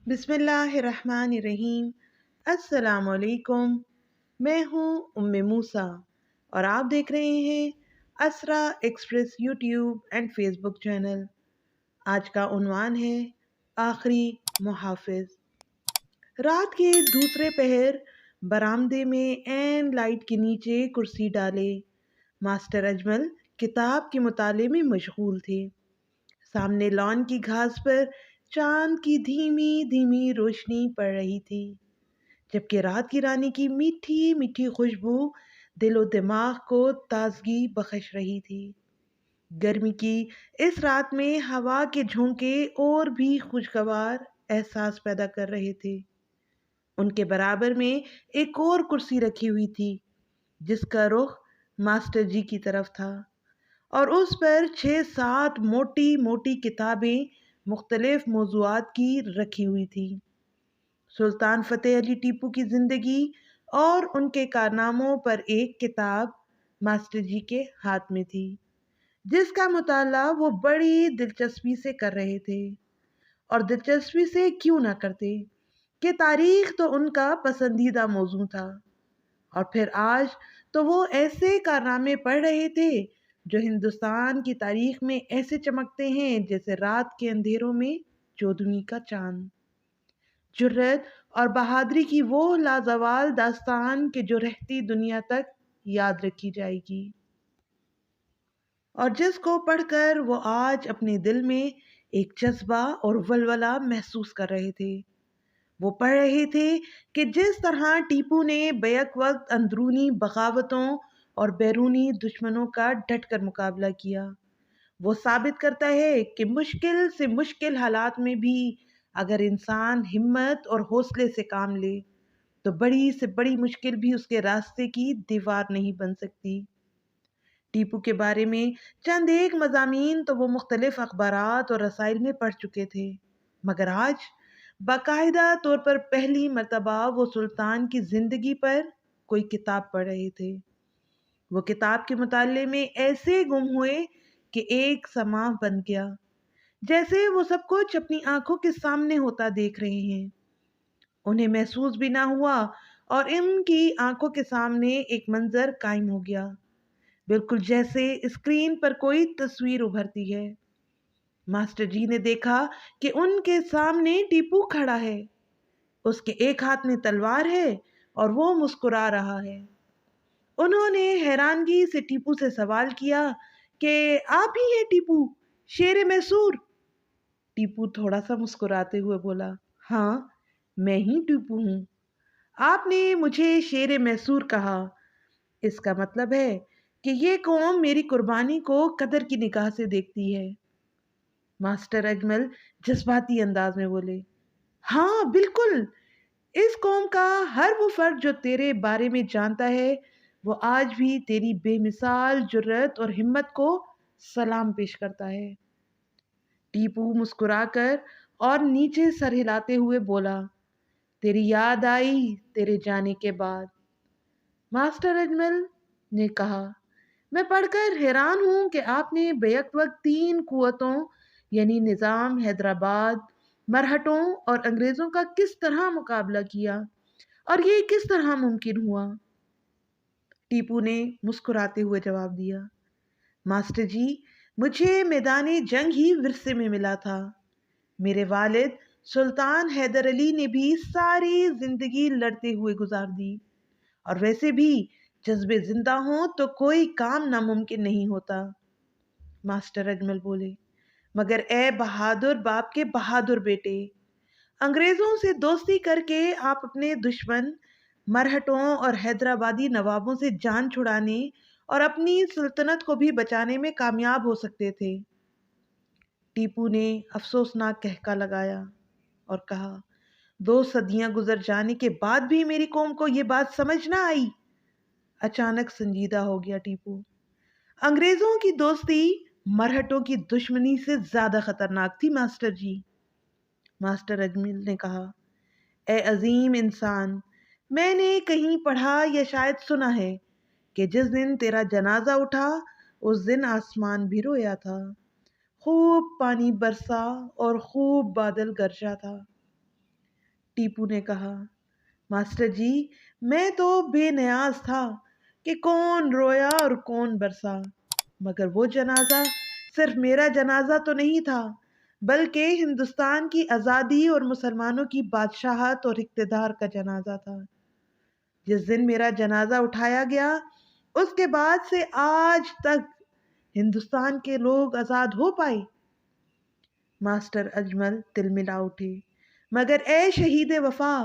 बिस्मिल्लाहिर्रहमानिर्रहीम। अस्सलाम वालेकुम। मैं हूँ उम्मे मूसा और आप देख रहे हैं Asra Express YouTube and Facebook channel. आज का उन्वान है आखिरी मुहाफिज। रात के दूसरे पहर बरामदे में एन लाइट के नीचे कुर्सी डाले मास्टर अजमल किताब के मुताले में मशगूल थे। सामने लॉन की घास पर चांद की धीमी धीमी रोशनी पड़ रही थी, जबकि रात की रानी की मीठी मीठी खुशबू दिलो दिमाग को ताजगी बख्श रही थी। गर्मी की इस रात में हवा के झोंके और भी खुशगवार एहसास पैदा कर रहे थे। उनके बराबर में एक और कुर्सी रखी हुई थी, जिसका रुख मास्टर जी की तरफ था, और उस पर 6-7 मोटी मोटी किताबें मुख्तलिफ मौज़ूआत की रखी हुई थी। सुल्तान फतेह अली टीपू की ज़िंदगी और उनके कारनामों पर एक किताब मास्टर जी के हाथ में थी, जिसका मुताला वो बड़ी दिलचस्पी से कर रहे थे। और दिलचस्पी से क्यों ना करते, कि तारीख तो उनका पसंदीदा मौजू था। और फिर आज तो वो ऐसे कारनामे पढ़ रहे थे जो हिंदुस्तान की तारीख में ऐसे चमकते हैं जैसे रात के अंधेरों में चौदहवीं का चांद। जुर्रत और बहादुरी की वो लाजवाल दास्तान के जो रहती दुनिया तक याद रखी जाएगी, और जिसको पढ़कर वो आज अपने दिल में एक जज्बा और वलवला महसूस कर रहे थे। वो पढ़ रहे थे कि जिस तरह टीपू ने बैक वक्त अंदरूनी बगावतों और बैरूनी दुश्मनों का डट कर मुकाबला किया, वो साबित करता है कि मुश्किल से मुश्किल हालात में भी अगर इंसान हिम्मत और हौसले से काम ले तो बड़ी से बड़ी मुश्किल भी उसके रास्ते की दीवार नहीं बन सकती। टीपू के बारे में चंद एक मज़ामीन तो वो मुख्तलिफ अखबारात और रसाइल में पढ़ चुके थे, मगर आज बाकायदा तौर पर पहली मर्तबा वो सुल्तान की ज़िंदगी पर कोई किताब पढ़ रहे थे। वो किताब के मुताले में ऐसे गुम हुए कि एक समा बन गया, जैसे वो सब कुछ अपनी आंखों के सामने होता देख रहे हैं। उन्हें महसूस भी ना हुआ और इनकी आंखों के सामने एक मंजर कायम हो गया, बिल्कुल जैसे स्क्रीन पर कोई तस्वीर उभरती है। मास्टर जी ने देखा कि उनके सामने टीपू खड़ा है। उसके एक हाथ में तलवार है और वो मुस्कुरा रहा है। उन्होंने हैरानगी से टीपू से सवाल किया कि आप ही हैं टीपू, शेर मैसूर? टीपू थोड़ा सा मुस्कुराते हुए बोला, हाँ, मैं ही टीपू हूँ। आपने मुझे शेर मैसूर कहा, इसका मतलब है कि ये कौम मेरी कुर्बानी को कदर की निगाह से देखती है। मास्टर अजमल जज्बाती अंदाज में बोले, हाँ बिल्कुल, इस कौम का हर वो फर्द जो तेरे बारे में जानता है, वो आज भी तेरी बेमिसाल जुर्रत और हिम्मत को सलाम पेश करता है। टीपू मुस्कुराकर और नीचे सर हिलाते हुए बोला, तेरी याद आई तेरे जाने के बाद। मास्टर अजमल ने कहा, मैं पढ़कर हैरान हूं कि आपने बेक वक्त 3 कुवतों यानी निज़ाम, हैदराबाद, मरहटों और अंग्रेज़ों का किस तरह मुकाबला किया, और ये किस तरह मुमकिन हुआ। टीपू ने मुस्कुराते हुए जवाब दिया, मास्टर जी, मुझे मैदानी जंग ही विरसे में मिला था। मेरे वालिद सुल्तान हैदर अली ने भी सारी जिंदगी लड़ते हुए गुजार दी, और वैसे भी जज्बे जिंदा हों तो कोई काम नामुमकिन नहीं होता। मास्टर अजमल बोले, मगर ए बहादुर बाप के बहादुर बेटे, अंग्रेजों से दोस्ती करके आप अपने दुश्मन मरहटों और हैदराबादी नवाबों से जान छुड़ाने और अपनी सल्तनत को भी बचाने में कामयाब हो सकते थे। टीपू ने अफसोसनाक कहका लगाया और कहा, 2 सदियां गुजर जाने के बाद भी मेरी कौम को ये बात समझ ना आई। अचानक संजीदा हो गया टीपू। अंग्रेजों की दोस्ती मरहटों की दुश्मनी से ज्यादा खतरनाक थी मास्टर जी। मास्टर अजमल ने कहा, ए अजीम इंसान, मैंने कहीं पढ़ा या शायद सुना है कि जिस दिन तेरा जनाजा उठा उस दिन आसमान भी रोया था, खूब पानी बरसा और खूब बादल गरजा था। ٹیپو نے کہا۔ ماسٹر جی، میں تو بے نیاز تھا کہ کون رویا اور کون برسا، مگر وہ جنازہ صرف میرا جنازہ تو نہیں تھا، بلکہ ہندوستان کی آزادی اور مسلمانوں کی بادشاہت اور اقتدار کا جنازہ تھا۔ جس دن میرا جنازہ اٹھایا گیا، اس کے بعد سے آج تک ہندوستان کے لوگ آزاد ہو پائے۔ ماسٹر اجمل تلملا اٹھے۔ مگر اے شہید وفا،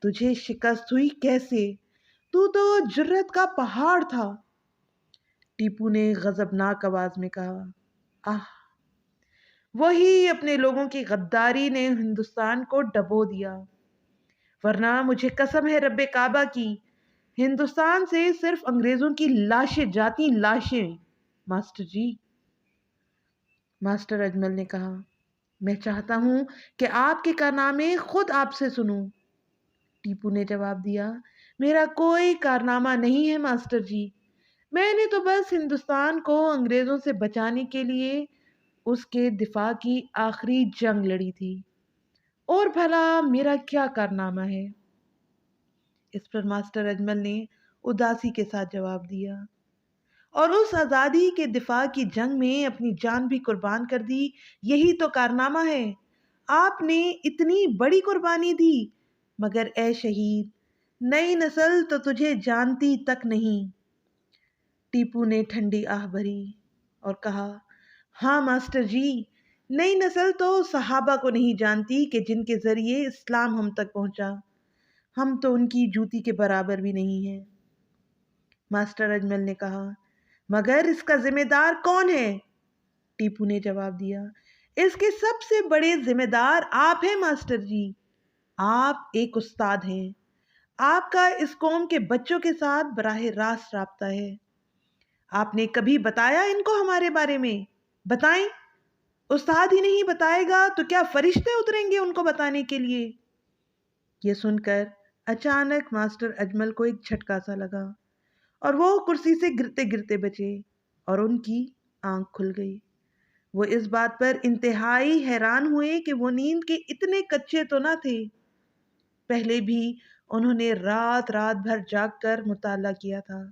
تجھے شکست ہوئی کیسے؟ تو جرت کا پہاڑ تھا۔ ٹیپو نے غضبناک آواز میں کہا، آہ، وہی اپنے لوگوں کی غداری نے ہندوستان کو ڈبو دیا، ورنہ مجھے قسم ہے رب کعبہ کی، ہندوستان سے صرف انگریزوں کی لاشیں جاتی، لاشیں۔ ماسٹر جی، ماسٹر اجمل نے کہا، میں چاہتا ہوں کہ آپ کے کارنامے خود آپ سے سنوں۔ ٹیپو نے جواب دیا، میرا کوئی کارنامہ نہیں ہے ماسٹر جی، میں نے تو بس ہندوستان کو انگریزوں سے بچانے کے لیے اس کے دفاع کی آخری جنگ لڑی تھی، اور بھلا میرا کیا کارنامہ ہے؟ اس پر ماسٹر اجمل نے اداسی کے ساتھ جواب دیا، اور اس آزادی کے دفاع کی جنگ میں اپنی جان بھی قربان کر دی، یہی تو کارنامہ ہے۔ آپ نے اتنی بڑی قربانی دی، مگر اے شہید، نئی نسل تو تجھے جانتی تک نہیں۔ ٹیپو نے ٹھنڈی آہ بھری اور کہا، ہاں ماسٹر جی، نئی نسل تو صحابہ کو نہیں جانتی کہ جن کے ذریعے اسلام ہم تک پہنچا، ہم تو ان کی جوتی کے برابر بھی نہیں ہیں۔ ماسٹر اجمل نے کہا، مگر اس کا ذمہ دار کون ہے؟ ٹیپو نے جواب دیا، اس کے سب سے بڑے ذمہ دار آپ ہیں ماسٹر جی، آپ ایک استاد ہیں، آپ کا اس قوم کے بچوں کے ساتھ براہ راست رابطہ ہے۔ آپ نے کبھی بتایا ان کو ہمارے بارے میں؟ بتائیں، استاد ہی نہیں بتائے گا تو کیا فرشتے اتریں گے ان کو بتانے کے لیے؟ یہ سن کر اچانک ماسٹر اجمل کو ایک جھٹکا سا لگا، اور وہ کرسی سے گرتے گرتے بچے، اور ان کی آنکھ کھل گئی۔ وہ اس بات پر انتہائی حیران ہوئے کہ وہ نیند کے اتنے کچے تو نہ تھے۔ پہلے بھی انہوں نے رات رات بھر جاگ کر مطالعہ کیا تھا،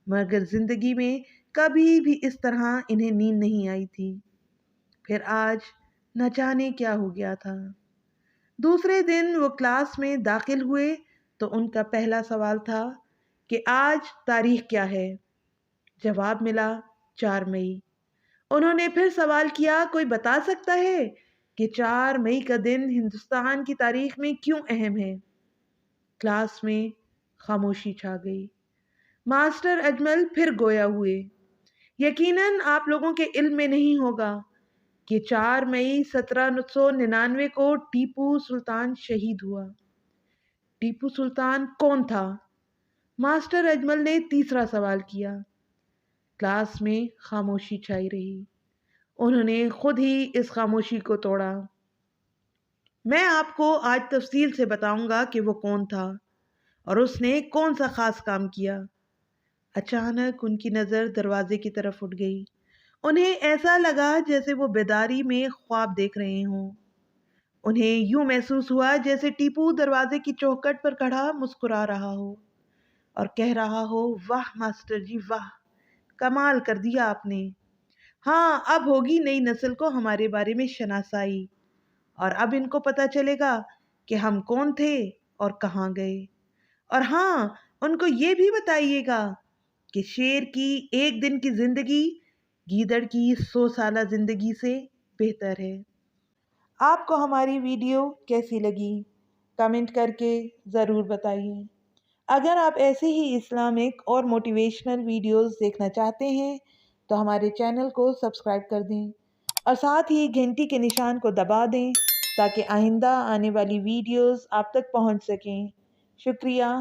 مگر زندگی میں کبھی بھی اس طرح انہیں نیند نہیں آئی تھی۔ پھر آج نہ جانے کیا ہو گیا تھا۔ دوسرے دن وہ کلاس میں داخل ہوئے تو ان کا پہلا سوال تھا کہ آج تاریخ کیا ہے؟ جواب ملا 4 مئی۔ انہوں نے پھر سوال کیا، کوئی بتا سکتا ہے کہ 4 مئی کا دن ہندوستان کی تاریخ میں کیوں اہم ہے؟ کلاس میں خاموشی چھا گئی۔ ماسٹر اجمل پھر گویا ہوئے، یقیناً آپ لوگوں کے علم میں نہیں ہوگا کہ 4 مئی 1799 کو ٹیپو سلطان شہید ہوا۔ ٹیپو سلطان کون تھا؟ ماسٹر اجمل نے تیسرا سوال کیا۔ کلاس میں خاموشی چھائی رہی۔ انہوں نے خود ہی اس خاموشی کو توڑا۔ میں آپ کو آج تفصیل سے بتاؤں گا کہ وہ کون تھا اور اس نے کون سا خاص کام کیا۔ اچانک ان کی نظر دروازے کی طرف اٹھ گئی۔ انہیں ایسا لگا جیسے وہ بیداری میں خواب دیکھ رہے ہوں۔ انہیں یوں محسوس ہوا جیسے ٹیپو دروازے کی چوکھٹ پر کھڑا مسکرا رہا ہو اور کہہ رہا ہو، واہ ماسٹر جی واہ، کمال کر دیا آپ نے۔ ہاں، اب ہوگی نئی نسل کو ہمارے بارے میں شناسائی، اور اب ان کو پتہ چلے گا کہ ہم کون تھے اور کہاں گئے۔ اور ہاں، ان کو یہ بھی بتائیے گا کہ شیر کی ایک دن کی زندگی گیدڑ کی 100 سالہ زندگی سے بہتر ہے۔ آپ کو ہماری ویڈیو کیسی لگی؟ کمنٹ کر کے ضرور بتائیے۔ اگر آپ ایسے ہی اسلامک اور موٹیویشنل ویڈیوز دیکھنا چاہتے ہیں تو ہمارے چینل کو سبسکرائب کر دیں، اور ساتھ ہی گھنٹی کے نشان کو دبا دیں تاکہ آئندہ آنے والی ویڈیوز آپ تک پہنچ سکیں۔ شکریہ۔